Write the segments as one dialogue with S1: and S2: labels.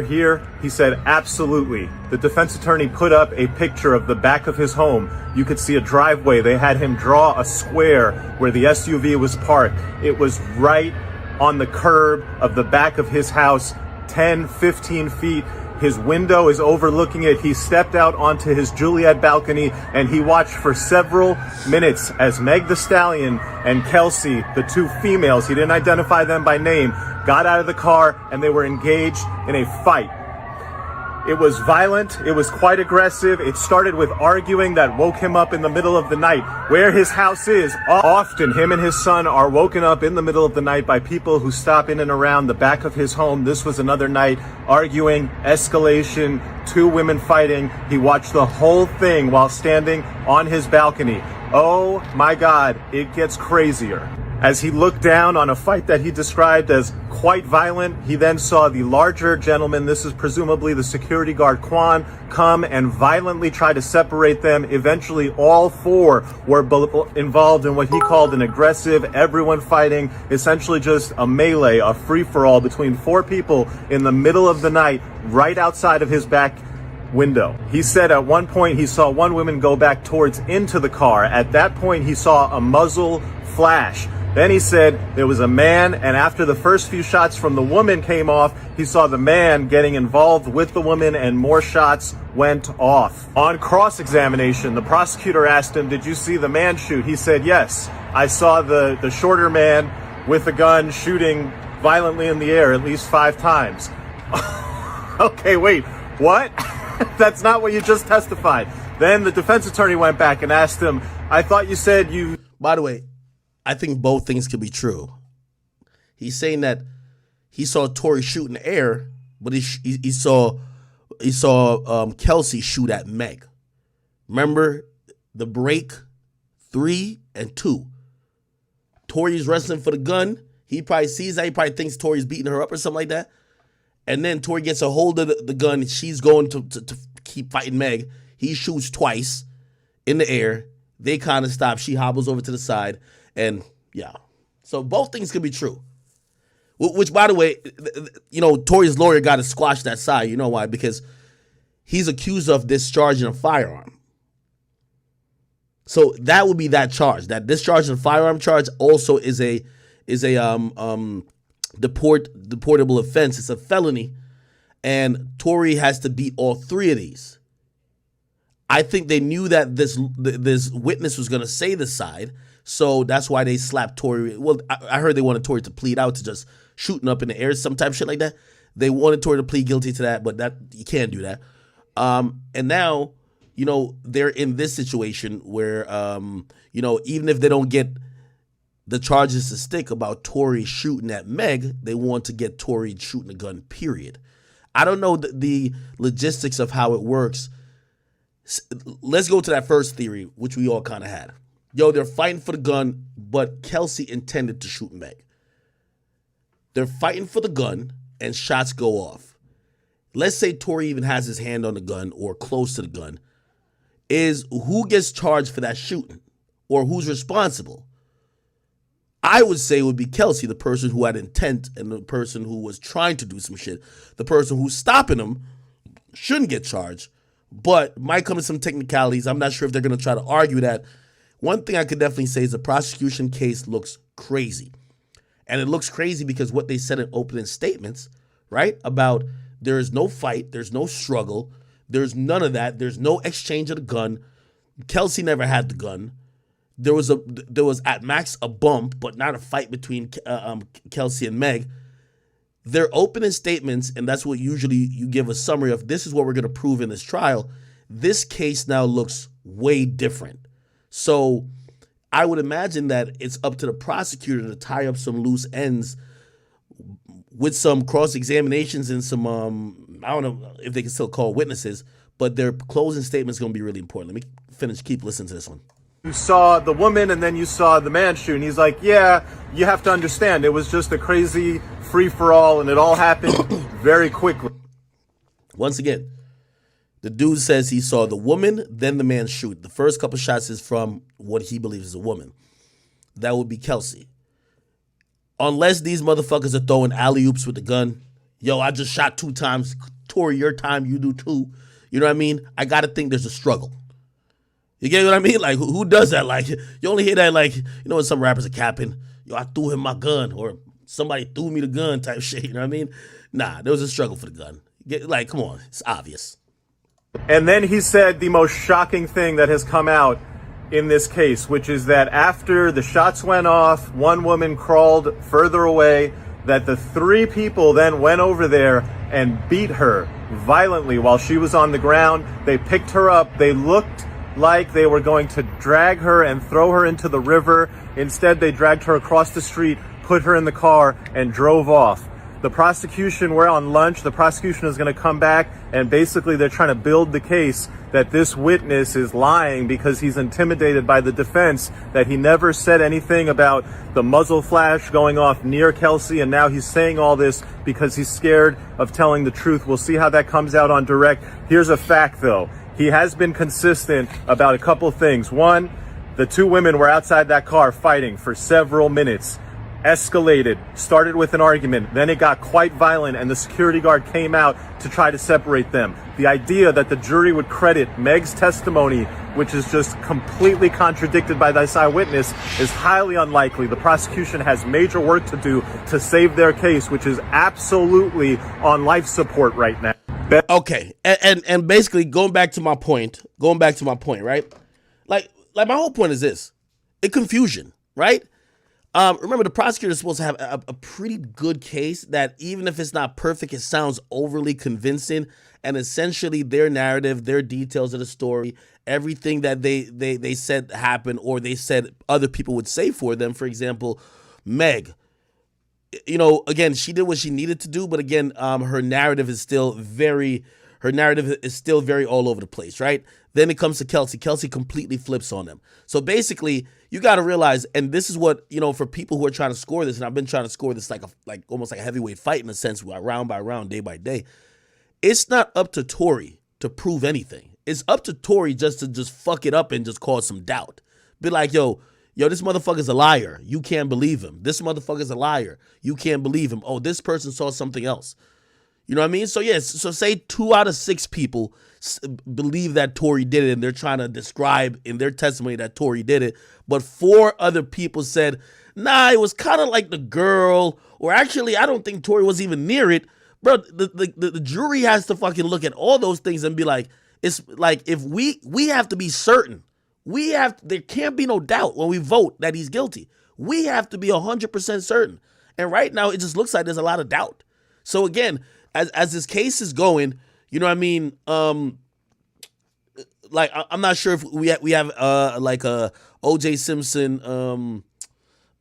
S1: Here, he said, absolutely. The defense attorney put up a picture of the back of his home. You could see a driveway. They had him draw a square where the SUV was parked. It was right on the curb of the back of his house, 10, 15 feet. His window is overlooking it. He stepped out onto his Juliet balcony and he watched for several minutes as Meg the Stallion and Kelsey, the two females, he didn't identify them by name, got out of the car and they were engaged in a fight. It was violent. It was quite aggressive. It started with arguing that woke him up in the middle of the night. Where his house is, often him and his son are woken up in the middle of the night by people who stop in and around the back of his home. This was another night, arguing, escalation, two women fighting. He watched the whole thing while standing on his balcony. Oh my God, it gets crazier. As he looked down on a fight that he described as quite violent, he then saw the larger gentleman, this is presumably the security guard Quan, come and violently try to separate them. Eventually, all four were involved in what he called an aggressive, everyone fighting, essentially just a melee, a free-for-all between four people in the middle of the night, right outside of his back window. He said at one point he saw one woman go back towards into the car. At that point, he saw a muzzle flash. Then he said there was a man, and after the first few shots from the woman came off, he saw the man getting involved with the woman and more shots went off. On cross-examination, the prosecutor asked him, did you see the man shoot? He said, yes, I saw the shorter man with a gun shooting violently in the air at least 5 times. Okay, wait, what? That's not what you just testified. Then the defense attorney went back and asked him, I thought you said you...
S2: By the way, I think both things could be true. He's saying that he saw Tory shoot in the air, but he saw Kelsey shoot at Meg. Remember the break 3 and 2. Tory's wrestling for the gun. He probably sees that. He probably thinks Tory's beating her up or something like that. And then Tory gets a hold of the gun. She's going to keep fighting Meg. He shoots twice in the air. They kind of stop. She hobbles over to the side. And yeah, so both things could be true. Which, by the way, you know, Tory's lawyer got to squash that side. You know why? Because he's accused of discharging a firearm. So that would be that charge. That discharging a firearm charge also is a deportable offense. It's a felony, and Tory has to beat all 3 of these. I think they knew that this witness was going to say the side. So that's why they slapped Tory. Well, I heard they wanted Tory to plead out to just shooting up in the air, some type of shit like that. They wanted Tory to plead guilty to that, but that you can't do that. And now, you know, they're in this situation where, you know, even if they don't get the charges to stick about Tory shooting at Meg, they want to get Tory shooting a gun, period. I don't know the logistics of how it works. Let's go to that first theory, which we all kind of had. Yo, they're fighting for the gun, but Kelsey intended to shoot Meg. They're fighting for the gun, and shots go off. Let's say Tory even has his hand on the gun or close to the gun. Is who gets charged for that shooting? Or who's responsible? I would say it would be Kelsey, the person who had intent and the person who was trying to do some shit. The person who's stopping him shouldn't get charged, but might come to some technicalities. I'm not sure if they're going to try to argue that. One thing I could definitely say is the prosecution case looks crazy. And it looks crazy because what they said in opening statements, right, about there is no fight, there's no struggle, there's none of that, there's no exchange of the gun. Kelsey never had the gun. There was at max a bump, but not a fight between Kelsey and Meg. Their opening statements, and that's what usually you give a summary of, this is what we're going to prove in this trial. This case now looks way different. So I would imagine that it's up to the prosecutor to tie up some loose ends with some cross-examinations and some, I don't know if they can still call witnesses, but their closing statement is going to be really important. Let me finish, keep listening to this one.
S1: You saw the woman and then you saw the man shoot. And he's like, yeah, you have to understand, it was just a crazy free-for-all and it all happened very quickly.
S2: Once again, the dude says he saw the woman, then the man shoot. The first couple shots is from what he believes is a woman. That would be Kelsey. Unless these motherfuckers are throwing alley-oops with the gun, yo, I just shot 2 times. Tory, your time, you do too. You know what I mean? I got to think there's a struggle. You get what I mean? Like, who does that? Like, you only hear that, like, you know, when some rappers are capping, yo, I threw him my gun, or somebody threw me the gun type shit. You know what I mean? Nah, there was a struggle for the gun. Like, come on, it's obvious.
S1: And then he said the most shocking thing that has come out in this case, which is that after the shots went off, one woman crawled further away, that the 3 people then went over there and beat her violently while she was on the ground. They picked her up. They looked like they were going to drag her and throw her into the river. Instead, they dragged her across the street, put her in the car, and drove off. The prosecution, we're on lunch. The prosecution is going to come back, and basically they're trying to build the case that this witness is lying because he's intimidated by the defense, that he never said anything about the muzzle flash going off near Kelsey, and now he's saying all this because he's scared of telling the truth. We'll see how that comes out on direct. Here's a fact, though. He has been consistent about a couple things. One, the 2 women were outside that car fighting for several minutes. Escalated, started with an argument, then it got quite violent, and the security guard came out to try to separate them. The idea that the jury would credit Meg's testimony, which is just completely contradicted by this eyewitness, is highly unlikely. The prosecution has major work to do to save their case, which is absolutely on life support right now.
S2: Okay, and basically going back to my point, right? Like my whole point is this: confusion, right? Remember, the prosecutor is supposed to have a pretty good case that, even if it's not perfect, it sounds overly convincing. And essentially their narrative, their details of the story, everything that they said happened, or they said other people would say for them. For example, Meg, you know, again, she did what she needed to do. But again, her narrative is still very all over the place, right? Then it comes to Kelsey. Kelsey completely flips on them. So basically, you got to realize, and this is what, you know, for people who are trying to score this, and I've been trying to score this like almost like a heavyweight fight in a sense, round by round, day by day. It's not up to Tory to prove anything. It's up to Tory just to fuck it up and just cause some doubt. Be like, yo, this motherfucker's a liar. You can't believe him. This motherfucker's a liar. You can't believe him. Oh, this person saw something else. You know what I mean? So yes, so say 2 out of 6 people believe that Tory did it, and they're trying to describe in their testimony that Tory did it, but 4 other people said, nah, it was kind of like the girl, or actually, I don't think Tory was even near it. Bro, the jury has to fucking look at all those things and be like, it's like, if we have to be certain, there can't be no doubt when we vote that he's guilty. We have to be 100% certain. And right now, it just looks like there's a lot of doubt. So again, as this case is going, you know what I mean? Like, I'm not sure if we have like a O.J. Simpson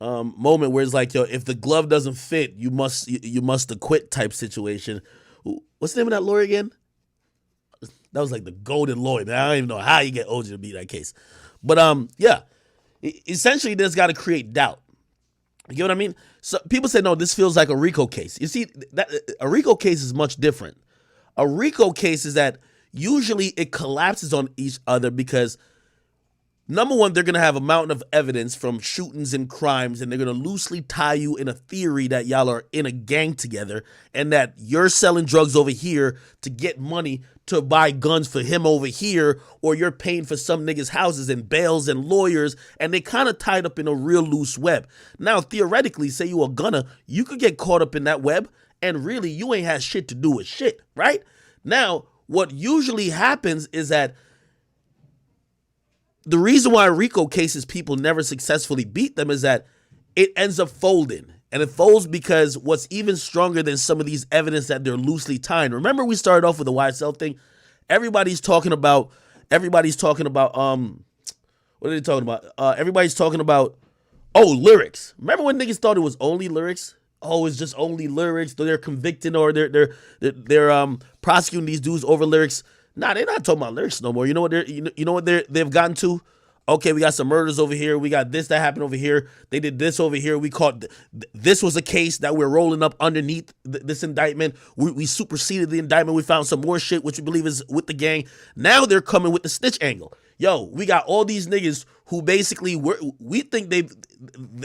S2: moment where it's like, yo, if the glove doesn't fit, you must acquit type situation. What's the name of that lawyer again? That was like the golden lawyer. Man, I don't even know how you get O.J. to beat that case. But yeah, essentially, there's got to create doubt. You get what I mean? So people say, no, this feels like a RICO case. You see, that a RICO case is much different. A RICO case is that usually it collapses on each other because, number one, they're going to have a mountain of evidence from shootings and crimes, and they're going to loosely tie you in a theory that y'all are in a gang together and that you're selling drugs over here to get money to buy guns for him over here, or you're paying for some niggas' houses and bails and lawyers, and they kind of tied up in a real loose web. Now, theoretically, say you a gunner, you could get caught up in that web, and really, you ain't had shit to do with shit, right? Now, what usually happens is that the reason why RICO cases people never successfully beat them is that it ends up folding. And it folds because what's even stronger than some of these evidence that they're loosely tied. Remember, we started off with the YSL thing. Everybody's talking about what are they talking about? Everybody's talking about, lyrics. Remember when niggas thought it was only lyrics? Oh, it's just only lyrics. They're convicting, or they're prosecuting these dudes over lyrics. Nah, they're not talking about lyrics no more. You know what they've gotten to? Okay, we got some murders over here. We got this that happened over here. They did this over here. We caught this was a case that we're rolling up underneath this indictment. We superseded the indictment. We found some more shit, which we believe is with the gang. Now they're coming with the snitch angle. Yo, we got all these niggas who basically we think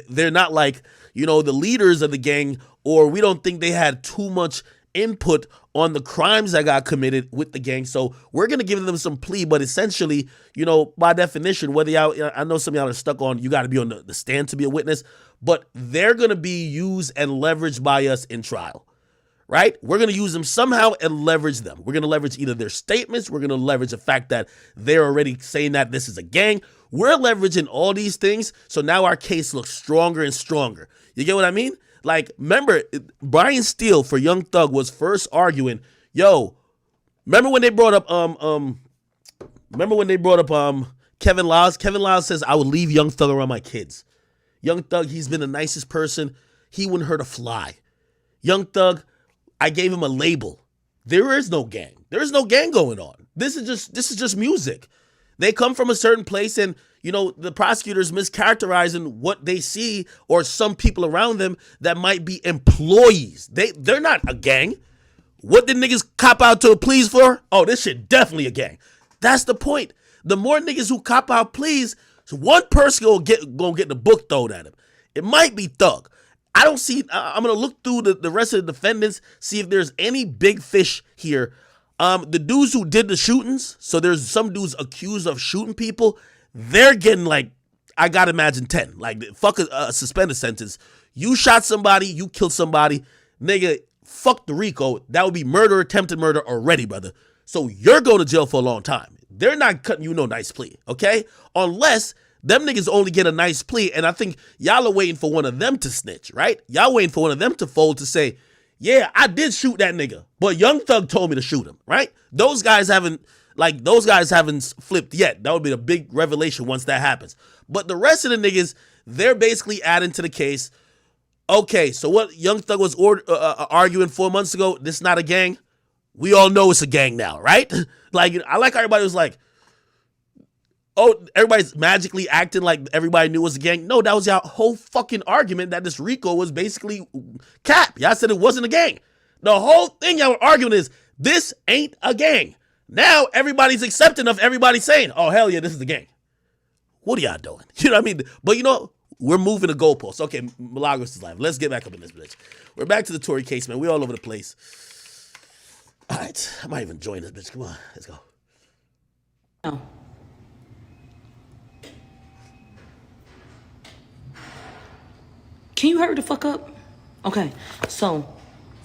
S2: they're not like, you know, the leaders of the gang, or we don't think they had too much input on the crimes that got committed with the gang. So we're going to give them some plea, but essentially, you know, by definition, whether y'all, I know some of y'all are stuck on, you got to be on the stand to be a witness, but they're going to be used and leveraged by us in trial, right? We're going to use them somehow and leverage them. We're going to leverage either their statements. We're going to leverage the fact that they're already saying that this is a gang. We're leveraging all these things. So now our case looks stronger and stronger. You get what I mean? Like, remember, Brian Steele for Young Thug was first arguing, yo, remember when they brought up Kevin Lyles? Kevin Lyles says, I would leave Young Thug around my kids. Young Thug, he's been the nicest person. He wouldn't hurt a fly. Young Thug, I gave him a label. There is no gang. There is no gang going on. This is just music. They come from a certain place, and you know, the prosecutors mischaracterizing what they see or some people around them that might be employees. They're not a gang. What did niggas cop out to a pleas for? Oh, this shit definitely a gang. That's the point. The more niggas who cop out pleas, so one person gonna get the book thrown at him. It might be Thug. I don't see. I'm gonna look through the rest of the defendants, see if there's any big fish here. The dudes who did the shootings, so there's some dudes accused of shooting people. They're getting like, I gotta imagine 10. Like, fuck a suspended sentence. You shot somebody, you killed somebody, nigga. Fuck the RICO. That would be murder, attempted murder already, brother. So you're going to jail for a long time. They're not cutting you no nice plea, okay? Unless them niggas only get a nice plea, and I think y'all are waiting for one of them to snitch, right? Y'all waiting for one of them to fold to say, yeah, I did shoot that nigga, but Young Thug told me to shoot him, right? Those guys haven't flipped yet. That would be a big revelation once that happens. But the rest of the niggas, they're basically adding to the case. Okay, so what Young Thug was arguing 4 months ago, this is not a gang. We all know it's a gang now, right? Like, I like how everybody was like, oh, everybody's magically acting like everybody knew it was a gang. No, that was your whole fucking argument that this RICO was basically cap. Y'all said it wasn't a gang. The whole thing y'all were arguing is this ain't a gang. Now everybody's accepting of everybody saying, oh, hell yeah, this is a gang. What are y'all doing? You know what I mean? But you know, we're moving the goalposts. Okay, Milagros is live. Let's get back up in this bitch. We're back to the Tory case, man. We're all over the place. All right, I might even join this bitch. Come on, let's go.
S3: No. Can you hurry the fuck up? Okay, so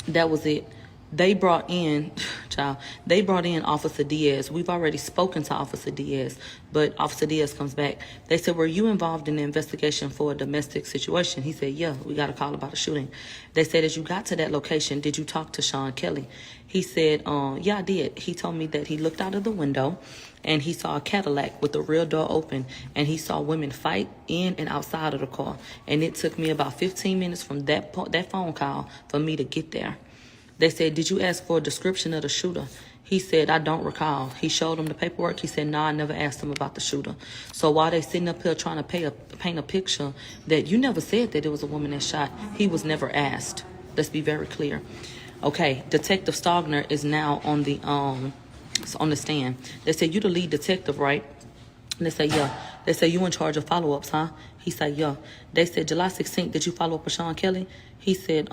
S3: that was it. They brought in, Officer Diaz. We've already spoken to Officer Diaz, but Officer Diaz comes back. They said, were you involved in the investigation for a domestic situation? He said, yeah, we got a call about a shooting. They said, as you got to that location, did you talk to Sean Kelly? He said, yeah, I did. He told me that he looked out of the window and he saw a Cadillac with the rear door open, and he saw women fight in and outside of the car. And it took me about 15 minutes from that phone call for me to get there. They said, did you ask for a description of the shooter? He said, I don't recall. He showed him the paperwork. He said, no, I never asked him about the shooter. So while they sitting up here trying to paint a picture that you never said that it was a woman that shot, he was never asked. Let's be very clear. Okay, Detective Stogner is now on the stand. They said, you the lead detective, right? And they said, yeah. They said, you in charge of follow-ups, huh? He said, yeah. They said, July 16th, did you follow up with Sean Kelly? He said,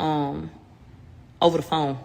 S3: over the phone.